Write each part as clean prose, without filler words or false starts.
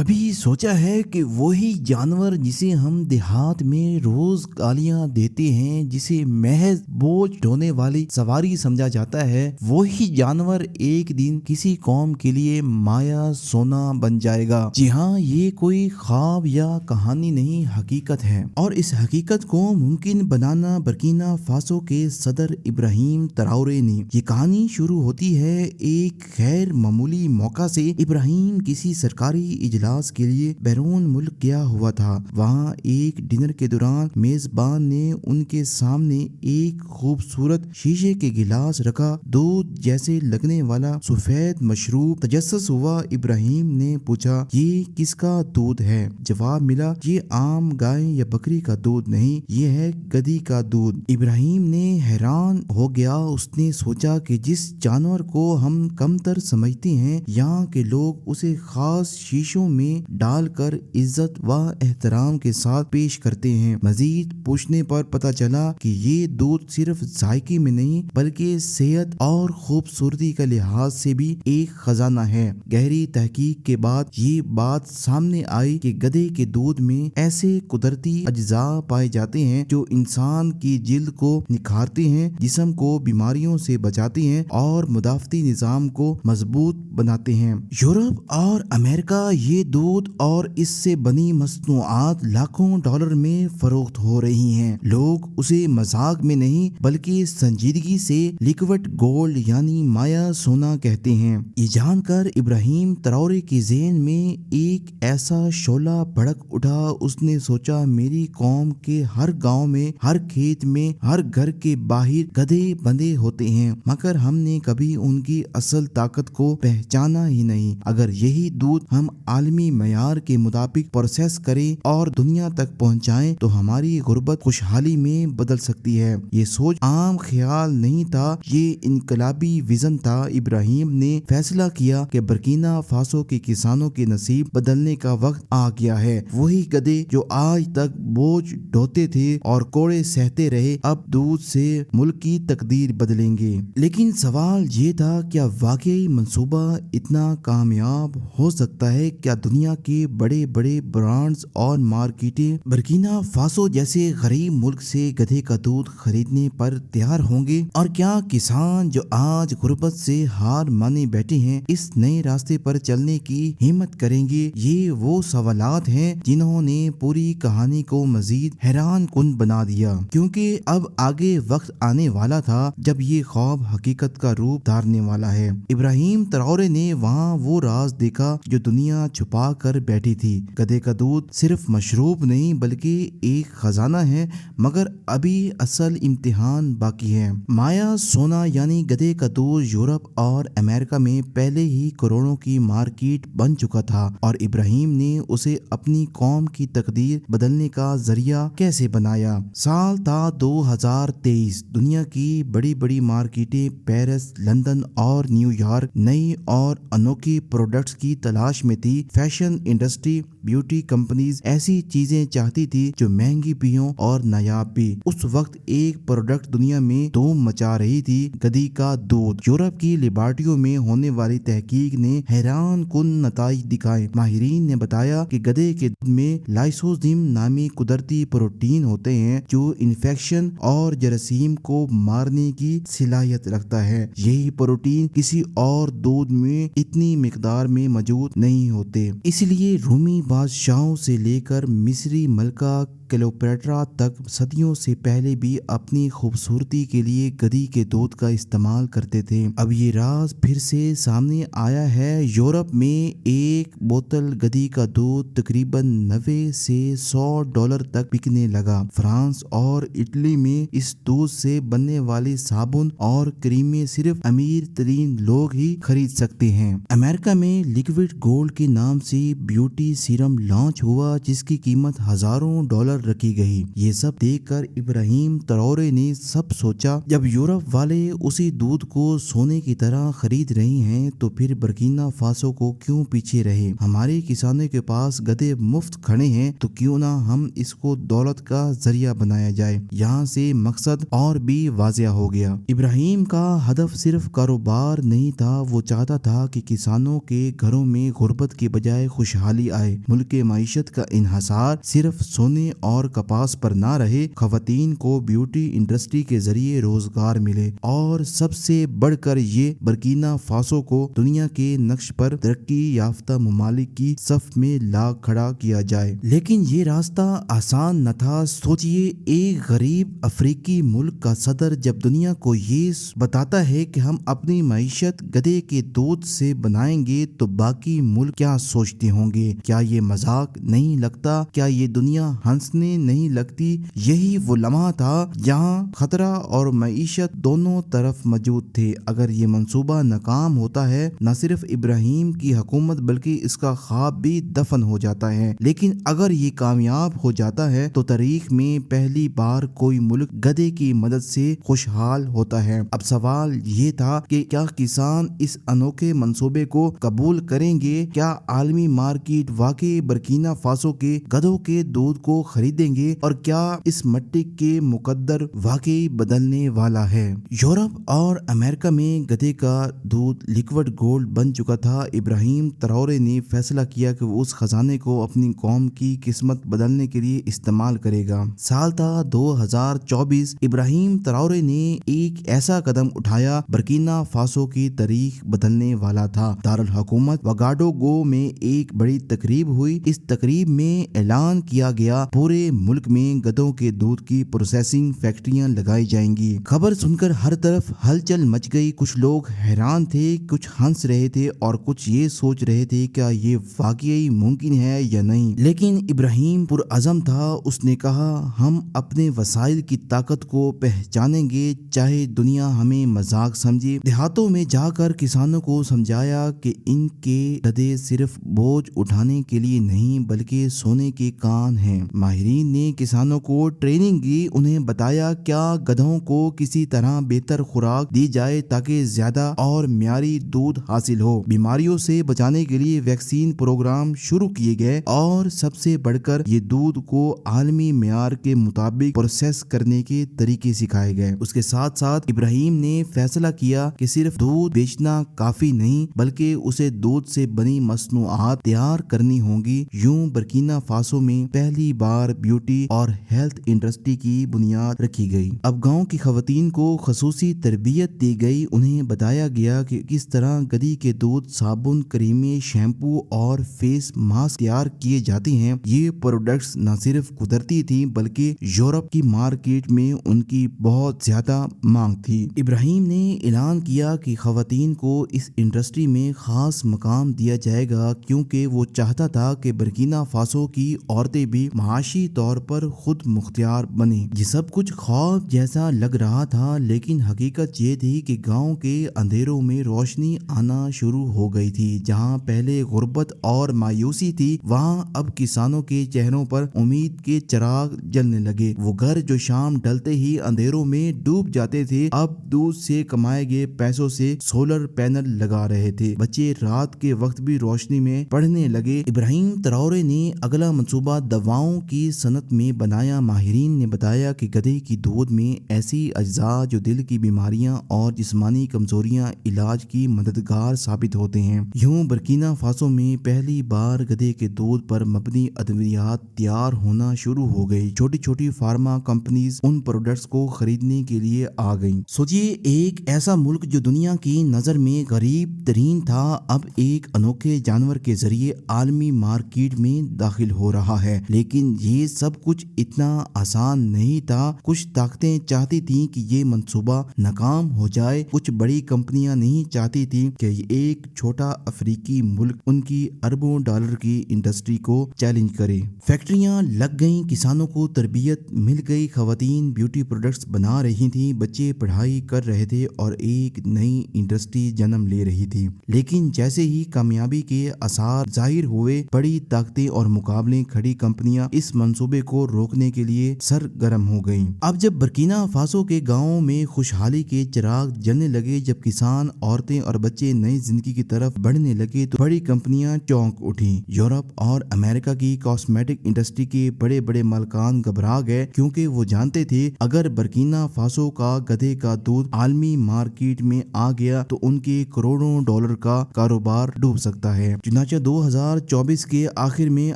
कभी सोचा है कि वही जानवर जिसे हम देहात में रोज गालियां देते हैं, जिसे महज बोझ ढोने वाली सवारी समझा जाता है, वही जानवर एक दिन किसी कौम के लिए माया सोना बन जाएगा। जी हाँ, ये कोई ख्वाब या कहानी नहीं, हकीकत है। और इस हकीकत को मुमकिन बनाना बर्किना फासो के सदर इब्राहिम ट्राओरे ने। ये कहानी शुरू होती है एक गैर मामूली मौका से। इब्राहिम किसी सरकारी इजलास के लिए बैरून मुल्क गया हुआ था। वहाँ एक डिनर के दौरान मेजबान ने उनके सामने एक खूबसूरत शीशे के गिलास रखा। दूध जैसे लगने वाला सफेद मशरूब तजस्सुस हुआ। इब्राहिम ने पूछा, ये किसका दूध है? जवाब मिला, ये आम गाय या बकरी का दूध नहीं, ये है गधी का दूध। इब्राहिम ने हैरान हो गया। उसने सोचा कि जिस जानवर को हम कमतर समझते हैं, यहाँ के लोग उसे खास शीशों में डालकर इज्जत व एहतराम के साथ पेश करते हैं। मजीद पूछने पर पता चला कि ये दूध सिर्फ जायके में नहीं बल्कि सेहत और खूबसूरती के लिहाज से भी एक खजाना है। गहरी तहकीक के बाद ये बात सामने आई कि गधे के दूध में ऐसे कुदरती अज्जा पाए जाते हैं जो इंसान की जिल्द को निखारते हैं, जिस्म को बीमारियों से बचाते हैं और मुदाफती निजाम को मजबूत बनाते हैं। यूरोप और अमेरिका ये दूध और इससे बनी मसनूआत लाखों डॉलर में फरोख्त हो रही हैं। लोग उसे मजाक में नहीं बल्कि संजीदगी से लिक्विड गोल्ड यानी माया सोना कहते हैं। ये जानकर इब्राहिम ट्राओरे के ज़हन में एक ऐसा शोला भड़क उठा। उसने सोचा, मेरी कौम के हर गांव में, हर खेत में, हर घर के बाहर गधे बंधे होते हैं, मगर हमने कभी उनकी असल ताकत को पहचाना ही नहीं। अगर यही दूध हम आलमी मयार के मुताबिक प्रोसेस करें और दुनिया तक पहुंचाएं तो हमारी गुर्बत खुशहाली में बदल सकती है। ये सोच आम ख्याल नहीं था, ये इनकलाबी विजन था। इब्राहिम ने फैसला किया कि बर्किना फासो के किसानों के नसीब बदलने का वक्त आ गया है। वही गधे जो आज तक बोझ ढोते थे और कोड़े सहते रहे, अब दूध से मुल्क की तकदीर बदलेंगे। लेकिन सवाल ये था, क्या वाकई मंसूबा इतना कामयाब हो सकता है? क्या दुनिया के बड़े बड़े ब्रांड्स और मार्केटें बर्किना फासो जैसे गरीब मुल्क से गधे का दूध खरीदने पर तैयार होंगे? और क्या किसान जो आज गुर्बत से हार माने बैठे हैं, इस नए रास्ते पर चलने की हिम्मत करेंगे? ये वो सवालात हैं जिन्होंने पूरी कहानी को मजीद हैरान कुन बना दिया, क्योंकि अब आगे वक्त आने वाला था जब ये ख्वाब हकीकत का रूप धारने वाला है। इब्राहिम ट्राओरे ने वहाँ वो राज देखा जो दुनिया छुपा कर बैठी थी। गधे का दूध सिर्फ मशरूब नहीं बल्कि एक खजाना है, मगर अभी असल इम्तिहान बाकी है। माया सोना यानी गधे का दूध यूरोप और अमेरिका में पहले ही करोड़ों की मार्केट बन चुका था, और इब्राहिम ने उसे अपनी कौम की तकदीर बदलने का जरिया कैसे बनाया। साल था 2023। दुनिया की बड़ी बड़ी मार्केटें पेरिस, लंदन और न्यूयॉर्क नई और अनोखी प्रोडक्ट्स की तलाश में थी। फैशन इंडस्ट्री, ब्यूटी कंपनीज ऐसी चीजें चाहती थी जो महंगी भी हों और नायाब भी। उस वक्त एक प्रोडक्ट दुनिया में धूम मचा रही थी, गधी का दूध। यूरोप की लेबॉर्टरियों में होने वाली तहकीक ने हैरान कुन नताइज दिखाए। माहिरीन ने बताया कि गधे के दूध में लाइसोजिम नामी कुदरती प्रोटीन होते हैं जो इन्फेक्शन और जरासीम को मारने की सलाहियत रखता है। यही प्रोटीन किसी और दूध में इतनी मिकदार में मौजूद नहीं होते। इसलिए रूमी बादशाहों से लेकर मिस्री मलका क्लियोपेट्रा तक सदियों से पहले भी अपनी खूबसूरती के लिए गधी के दूध का इस्तेमाल करते थे। अब ये राज फिर से सामने आया है। यूरोप में एक बोतल गधी का दूध तकरीबन 90 से 100 डॉलर तक बिकने लगा। फ्रांस और इटली में इस दूध से बनने वाले साबुन और क्रीमें सिर्फ अमीर तरीन लोग ही खरीद सकते हैं। अमेरिका में लिक्विड गोल्ड के नाम से ब्यूटी सीरम लॉन्च हुआ जिसकी कीमत हजारों डॉलर ڈال رکھی گئی۔ یہ سب دیکھ کر ابراہیم تراورے نے سب سوچا، جب یورپ والے اسی دودھ کو سونے کی طرح خرید رہے ہیں تو پھر برکینا فاسو کو کیوں پیچھے رہے؟ ہمارے کسانوں کے پاس گدھے مفت کھڑے ہیں تو کیوں نہ ہم اس کو دولت کا ذریعہ بنایا جائے۔ یہاں سے مقصد اور بھی واضح ہو گیا۔ ابراہیم کا ہدف صرف کاروبار نہیں تھا، وہ چاہتا تھا کہ کسانوں کے گھروں میں غربت کے بجائے خوشحالی آئے، ملک کے معیشت کا انحصار صرف سونے اور کپاس پر نہ رہے، خواتین کو بیوٹی انڈسٹری کے ذریعے روزگار ملے، اور سب سے بڑھ کر یہ برکینا فاسو کو دنیا کے نقش پر ترقی یافتہ ممالک کی صف میں لا کھڑا کیا جائے۔ لیکن یہ راستہ آسان نہ تھا۔ سوچئے، ایک غریب افریقی ملک کا صدر جب دنیا کو یہ بتاتا ہے کہ ہم اپنی معیشت گدھے کے دودھ سے بنائیں گے تو باقی ملک کیا سوچتے ہوں گے؟ کیا یہ مذاق نہیں لگتا؟ کیا یہ دنیا ہنسنے نہیں لگتی؟ یہی وہ لمحہ تھا جہاں خطرہ اور معیشت دونوں طرف موجود تھے۔ اگر یہ منصوبہ ناکام ہوتا ہے، نہ صرف ابراہیم کی حکومت بلکہ اس کا خواب بھی دفن ہو جاتا ہے، لیکن اگر یہ کامیاب ہو جاتا ہے تو تاریخ میں پہلی بار کوئی ملک گدھے کی مدد سے خوشحال ہوتا ہے۔ اب سوال یہ تھا کہ کیا کسان اس انوکھے منصوبے کو قبول کریں گے؟ کیا عالمی مارکیٹ واقعی برکینا فاسو کے گدھوں کے دودھ کو خریدیں گے؟ اور کیا اس مٹی کے مقدر واقعی بدلنے والا ہے؟ یورپ اور امریکہ میں گدھے کا دودھ لیکوڈ گولڈ بن چکا تھا۔ ابراہیم تراورے نے فیصلہ کیا کہ وہ اس خزانے کو اپنی قوم کی قسمت بدلنے کے لیے استعمال کرے گا۔ سال تھا 2024۔ ابراہیم تراورے نے ایک ایسا قدم اٹھایا برکینا فاسو کی تاریخ بدلنے والا تھا۔ دارالحکومت وگاڈوگو میں ایک بڑی تقریب ہوئی۔ اس تقریب میں اعلان کیا گیا پورے ملک میں گدھوں کے دودھ کی پروسیسنگ فیکٹریاں لگائی جائیں گی۔ خبر سن کر ہر طرف ہلچل مچ گئی۔ کچھ لوگ حیران تھے، کچھ ہنس رہے تھے اور کچھ یہ سوچ رہے تھے کیا یہ واقعی ممکن ہے یا نہیں۔ لیکن ابراہیم پرعزم تھا۔ اس نے کہا، ہم اپنے وسائل کی طاقت کو پہچانیں گے، چاہے دنیا ہمیں مذاق سمجھے۔ دیہاتوں میں جا کر کسانوں کو سمجھایا کہ ان کے گدھے صرف بوجھ اٹھانے کے لیے نہیں بلکہ سونے کے کان ہیں۔ ماہرین نے کسانوں کو ٹریننگ دی، انہیں بتایا کیا گدھوں کو کسی طرح بہتر خوراک دی جائے تاکہ زیادہ اور معیاری دودھ حاصل ہو۔ بیماریوں سے بچانے کے لیے ویکسین پروگرام شروع کیے گئے اور سب سے بڑھ کر یہ دودھ کو عالمی معیار کے مطابق پروسیس کرنے کے طریقے سکھائے گئے۔ اس کے ساتھ ساتھ ابراہیم نے فیصلہ کیا کہ صرف دودھ بیچنا کافی نہیں بلکہ اسے دودھ سے بنی مصنوعات تیار کرنی ہوں گی۔ یوں برکینا فاسو میں پہلی بار بیوٹی اور ہیلتھ انڈسٹری کی بنیاد رکھی گئی۔ اب گاؤں کی خواتین کو خصوصی تربیت دی گئی، انہیں بتایا گیا کہ کس طرح گدھی کے دودھ، صابن، کریمیں، شیمپو اور فیس ماسک تیار کیے جاتے ہیں۔ یہ پروڈکٹس نہ صرف قدرتی تھیں بلکہ یورپ کی مارکیٹ میں ان کی بہت زیادہ مانگ تھی۔ ابراہیم نے اعلان کیا کہ خواتین کو اس انڈسٹری میں خاص مقام دیا جائے گا کیونکہ وہ چاہتا تھا کہ برکینا فاسو کی عورتیں بھی معاشی طور پر خود مختار بنیں۔ یہ سب کچھ خواب جیسا لگ رہا تھا لیکن حقیقت یہ تھی کہ گاؤں کے اندھیروں میں روشنی آنا شروع ہو گئی تھی۔ جہاں پہلے غربت اور مایوسی تھی وہاں اب کسانوں کے چہروں پر امید کے چراغ جلنے لگے۔ وہ گھر جو شام ڈھلتے ہی اندھیروں میں ڈوب جاتے تھے اب دودھ سے کمائے گئے پیسوں سے سولر پینل لگا رہے تھے۔ بچے رات کے وقت بھی روشنی میں پڑھنے لگے۔ ابراہیم تراورے نے اگلا منصوبہ دواؤں کی صنعت میں بنایا۔ ماہرین نے بتایا کہ گدھے کی دودھ میں ایسی اجزاء جو دل کی بیماریاں اور جسمانی کمزوریاں علاج کی مددگار ثابت ہوتے ہیں۔ یوں برکینا فاسو میں پہلی بار گدھے کے دودھ پر مبنی ادویات تیار ہونا شروع ہو گئی۔ چھوٹی چھوٹی فارما کمپنیز ان پروڈکٹس کو خریدنے کے لیے آ گئیں۔ سوچئے، ایک ایسا ملک جو دنیا کی نظر میں غریب ترین تھا اب ایک انوکھے جانور کے ذریعے عالمی مارکیٹ میں داخل ہو رہا ہے۔ لیکن یہ سب کچھ اتنا آسان نہیں تھا۔ کچھ طاقتیں چاہتی تھیں کہ یہ منصوبہ ناکام ہو جائے، کچھ بڑی کمپنیاں نہیں چاہتی تھیں کہ ایک چھوٹا افریقی ملک ان کی اربوں ڈالر کی انڈسٹری کو چیلنج کرے۔ فیکٹریاں لگ گئیں، کسانوں کو تربیت مل گئی، خواتین بیوٹی پروڈکٹس بنا رہی تھیں، بچے پڑھائی کر رہے تھے اور ایک نئی انڈسٹری جنم لے رہی تھی۔ لیکن جیسے ہی کامیابی کے آثار ظاہر ہوئے، بڑی طاقتیں اور مقابلے کھڑی کمپنیاں اس मंसूबे को रोकने के लिए सरगर्म हो गई। अब जब बर्किना फासो के गाँव में खुशहाली के चिराग जलने लगे, जब किसान, औरतें और बच्चे नई जिंदगी की तरफ बढ़ने लगे, तो बड़ी कंपनियां चौंक उठी। यूरोप और अमेरिका की कॉस्मेटिक इंडस्ट्री के बड़े बड़े मालिकान घबरा गए, क्योंकि वो जानते थे अगर बर्किना फासो का गधे का दूध आलमी मार्केट में आ गया तो उनके करोड़ों डॉलर का कारोबार डूब सकता है। चुनाचे 2024 के आखिर में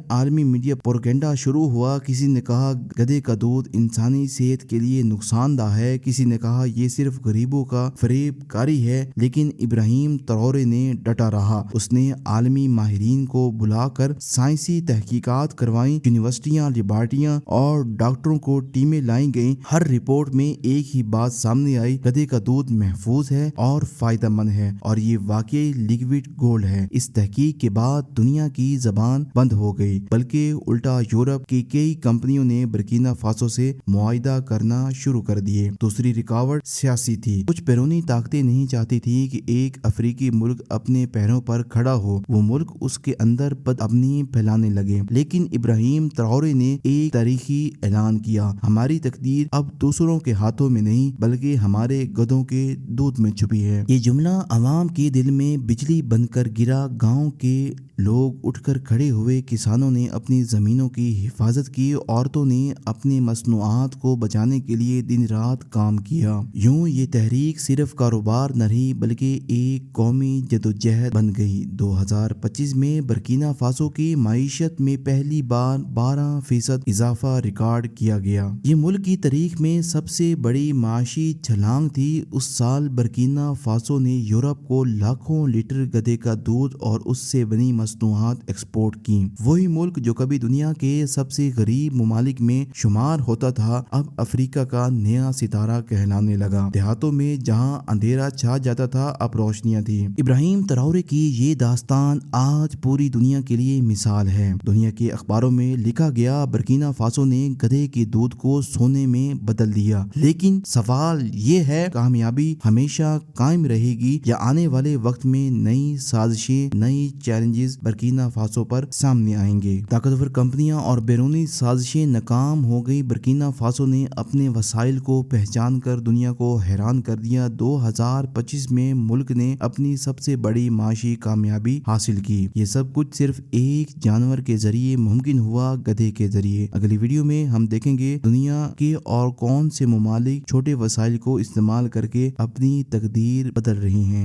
आलमी मीडिया प्रोपेगेंडा शुरू हुआ। किसी ने कहा गधे का दूध इंसानी सेहत के लिए नुकसानदा है, किसी ने कहा ये सिर्फ गरीबों का फरेबकारी है, लेकिन इब्राहिम ट्रौरे ने डटा रहा। उसने आलमी माहिरीन को बुलाकर साइंसी तहकीकात करवाई, यूनिवर्सिटियां, लेबॉरेटरियां और डॉक्टरों को टीमें लाई गईं। हर रिपोर्ट में एक ही बात सामने आई, गधे का दूध महफूज है और फायदेमंद है और ये वाकई लिक्विड गोल्ड है। इस तहकीक के बाद दुनिया की जबान बंद हो गई, बल्कि उल्टा यूरोप की कई कंपनियों ने बर्किना फासो से मुआहिदा करना शुरू कर दिए। दूसरी रुकावट सियासी थी। कुछ बैरूनी ताकतें नहीं चाहती थी कि एक अफ्रीकी मुल्क अपने पैरों पर खड़ा हो, वो मुल्क उसके अंदर बदअमनी फैलाने लगे। लेकिन इब्राहिम ट्रौरे ने एक तारीखी ऐलान किया, हमारी तकदीर अब दूसरों के हाथों में नहीं बल्कि हमारे गधों के दूध में छुपी है। ये जुमला अवाम के दिल में बिजली बनकर गिरा। गाँव के लोग उठकर खड़े हुए, किसानों ने अपनी जमीनों की हिफाजत की, औरतों ने अपने मसनूआत को बचाने के लिए दिन रात काम किया। यूं ये तहरीक सिर्फ कारोबार न रही बल्कि एक कौमी जदोजहद बन गई। 2025 में बर्किना फासो की माईशत में पहली बार 12% इजाफा रिकॉर्ड किया गया। ये मुल्क की तारीख में सबसे बड़ी माशी छलांग थी। उस साल बर्किना फासो ने यूरोप को लाखों लीटर गधे का दूध और उससे बनी मसनूआत एक्सपोर्ट की। वही मुल्क जो कभी दुनिया के सबसे गरीब मुमालिक में शुमार होता था, अब अफ्रीका का नया सितारा कहलाने लगा। देहातों में जहां अंधेरा छा जाता था, अब रोशनियां थी। इब्राहिम ट्रौरे की ये दास्तान आज पूरी दुनिया के लिए मिसाल है। दुनिया के अखबारों में लिखा गया, बर्किना फासो ने गधे के दूध को सोने में बदल दिया। लेकिन सवाल ये है, कामयाबी हमेशा कायम रहेगी या आने वाले वक्त में नई साजिशें, नई चैलेंजेस बर्किना फासो पर सामने आएंगे। ताकतवर कंपनियां और बैरूनी साजिशें नाकाम हो गई। बर्किना फासो ने अपने वसाइल को पहचान कर दुनिया को हैरान कर दिया। 2025 में मुल्क ने अपनी सबसे बड़ी माशी कामयाबी हासिल की। ये सब कुछ सिर्फ एक जानवर के जरिए मुमकिन हुआ, गधे के जरिए। अगली वीडियो में हम देखेंगे दुनिया के और कौन से मुमालिक छोटे वसाइल को इस्तेमाल करके अपनी तकदीर बदल रही हैं।